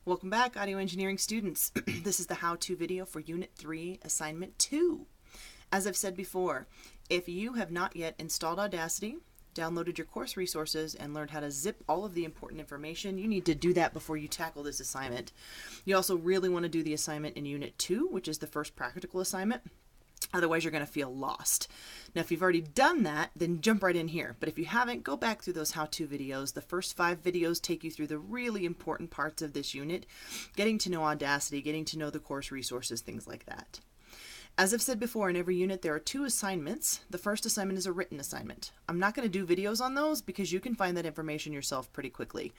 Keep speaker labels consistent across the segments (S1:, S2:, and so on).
S1: Welcome back, audio engineering students. This is the how-to video for Unit 3, Assignment 2. As I've said before, if you have not yet installed Audacity, downloaded your course resources, and learned how to zip all of the important information, you need to do that before you tackle this assignment. You also really want to do the assignment in Unit 2, which is the first practical assignment. Otherwise, you're going to feel lost. Now, if you've already done that, then jump right in here. But if you haven't, go back through those how-to videos. The first 5 videos take you through the really important parts of this unit, getting to know Audacity, getting to know the course resources, things like that. As I've said before, in every unit, there are 2 assignments. The first assignment is a written assignment. I'm not going to do videos on those because you can find that information yourself pretty quickly.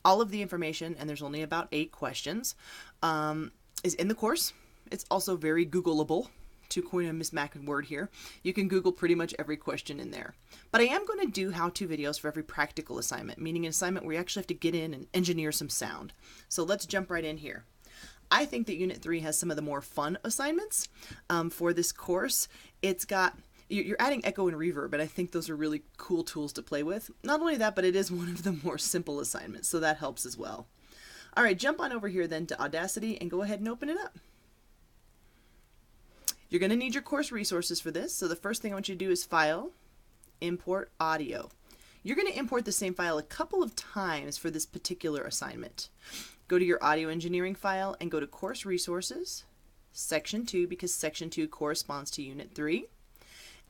S1: All of the information, and there's only about 8 questions, is in the course. It's also very Googleable. To coin a Miss Mac word here, you can Google pretty much every question in there. But I am going to do how-to videos for every practical assignment, meaning an assignment where you actually have to get in and engineer some sound. So let's jump right in here. I think that Unit 3 has some of the more fun assignments for this course. It's got, you're adding echo and reverb, and I think those are really cool tools to play with. Not only that, but it is one of the more simple assignments, so that helps as well. All right, jump on over here then to Audacity and go ahead and open it up. You're going to need your course resources for this, so the first thing I want you to do is File, Import Audio. You're going to import the same file a couple of times for this particular assignment. Go to your audio engineering file and go to Course Resources, Section 2, because Section 2 corresponds to Unit 3,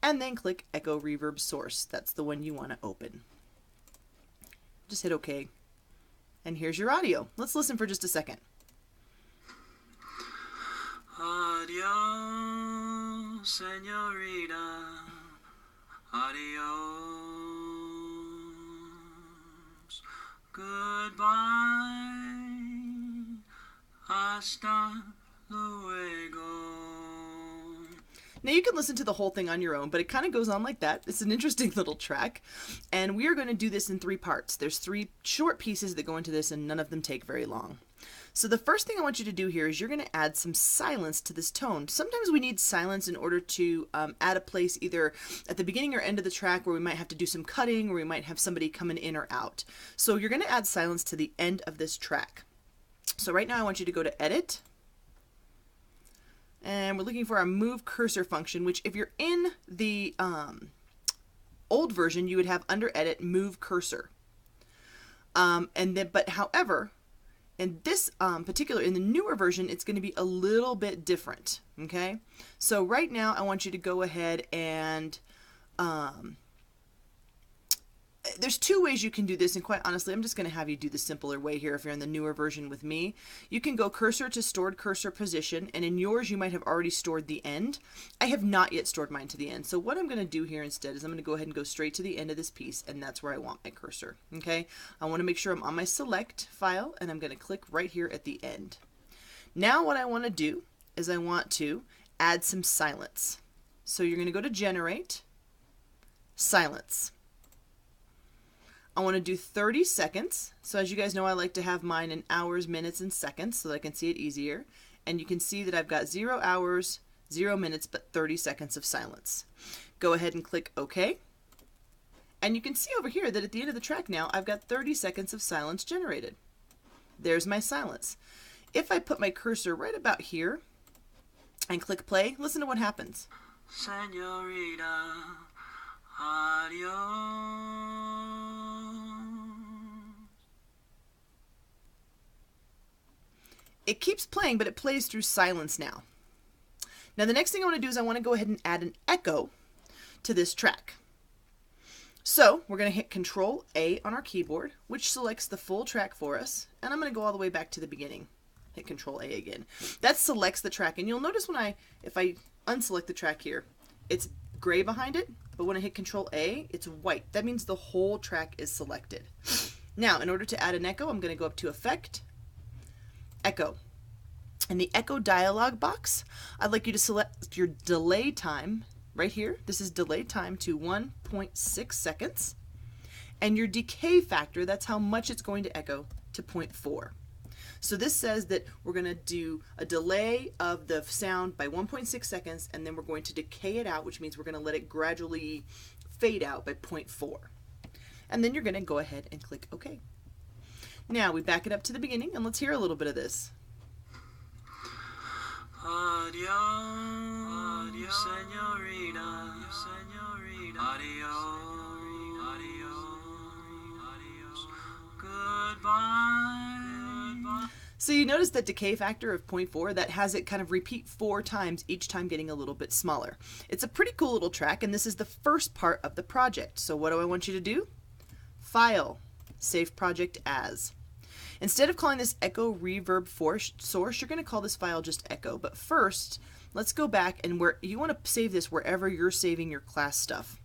S1: and then click Echo Reverb Source. That's the one you want to open. Just hit OK. And here's your audio. Let's listen for just a second.
S2: Adios, señorita. Adios. Goodbye. Hasta luego.
S1: Now you can listen to the whole thing on your own, but it kind of goes on like that. It's an interesting little track. And we are going to do this in 3 parts. There's 3 short pieces that go into this, and none of them take very long. So the first thing I want you to do here is you're going to add some silence to this tone. Sometimes we need silence in order to add a place either at the beginning or end of the track where we might have to do some cutting, or we might have somebody coming in or out. So you're going to add silence to the end of this track. So right now I want you to go to Edit. And we're looking for our Move Cursor function, which if you're in the old version, you would have under Edit, Move Cursor. However, in this in the newer version, it's going to be a little bit different, okay? So right now, I want you to go ahead and, there's 2 ways you can do this, and quite honestly, I'm just going to have you do the simpler way here if you're in the newer version with me. You can go cursor to stored cursor position, and in yours, you might have already stored the end. I have not yet stored mine to the end, so what I'm going to do here instead is I'm going to go ahead and go straight to the end of this piece, and that's where I want my cursor, okay? I want to make sure I'm on my select file, and I'm going to click right here at the end. Now what I want to do is I want to add some silence. So you're going to go to Generate, Silence. I want to do 30 seconds. So as you guys know, I like to have mine in hours, minutes, and seconds so that I can see it easier. And you can see that I've got 0 hours, 0 minutes, but 30 seconds of silence. Go ahead and click OK. And you can see over here that at the end of the track now, I've got 30 seconds of silence generated. There's my silence. If I put my cursor right about here and click play, listen to what happens.
S2: Señorita, adios.
S1: It keeps playing, but it plays through silence now. Now the next thing I want to do is I want to go ahead and add an echo to this track. So we're going to hit Control A on our keyboard, which selects the full track for us, and I'm going to go all the way back to the beginning. Hit Control A again. That selects the track, and you'll notice if I unselect the track here, it's gray behind it, but when I hit Control A, it's white. That means the whole track is selected. Now, in order to add an echo, I'm going to go up to Effect, Echo. In the Echo dialog box, I'd like you to select your delay time right here. This is delay time to 1.6 seconds. And your decay factor, that's how much it's going to echo, to 0.4. So this says that we're going to do a delay of the sound by 1.6 seconds, and then we're going to decay it out, which means we're going to let it gradually fade out by 0.4. And then you're going to go ahead and click OK. Now we back it up to the beginning and let's hear a little bit of this.
S2: Adios, adios, señorita, señorita. Adios, adios, adios. Goodbye, goodbye.
S1: So you notice that decay factor of 0.4, that has it kind of repeat 4 times, each time getting a little bit smaller. It's a pretty cool little track, and this is the first part of the project. So what do I want you to do? File, save project as. Instead of calling this echo reverb source, you're going to call this file just echo. But first, let's go back, and where you want to save this wherever you're saving your class stuff.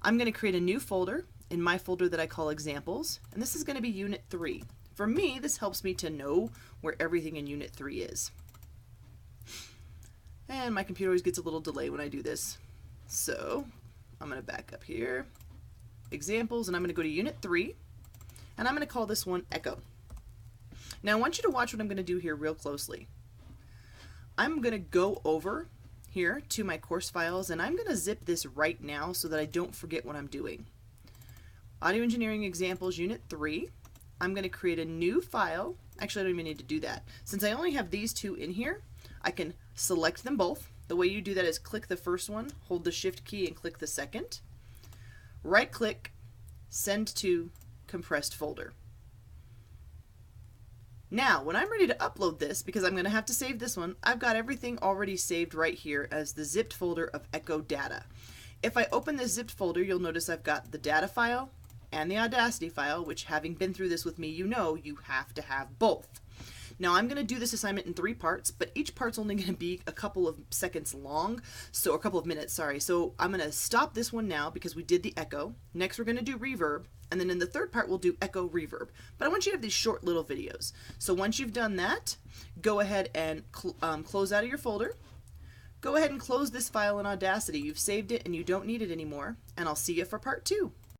S1: I'm going to create a new folder in my folder that I call examples, and this is going to be unit 3. For me, this helps me to know where everything in unit 3 is. And my computer always gets a little delay when I do this. So I'm going to back up here, examples, and I'm going to go to unit 3, and I'm going to call this one echo. Now I want you to watch what I'm going to do here real closely. I'm going to go over here to my course files, and I'm going to zip this right now so that I don't forget what I'm doing. Audio Engineering Examples Unit 3. I'm going to create a new file. Actually, I don't even need to do that. Since I only have these two in here, I can select them both. The way you do that is click the first one, hold the Shift key, and click the second. Right click, send to compressed folder. Now, when I'm ready to upload this, because I'm going to have to save this one, I've got everything already saved right here as the zipped folder of echo data. If I open this zipped folder, you'll notice I've got the data file and the Audacity file, which, having been through this with me, you know you have to have both. Now I'm going to do this assignment in 3 parts, but each part's only going to be a couple of seconds long, so a couple of minutes, sorry. So I'm going to stop this one now because we did the echo. Next we're going to do reverb, and then in the third part we'll do echo reverb. But I want you to have these short little videos. So once you've done that, go ahead and close out of your folder. Go ahead and close this file in Audacity. You've saved it and you don't need it anymore, and I'll see you for part 2.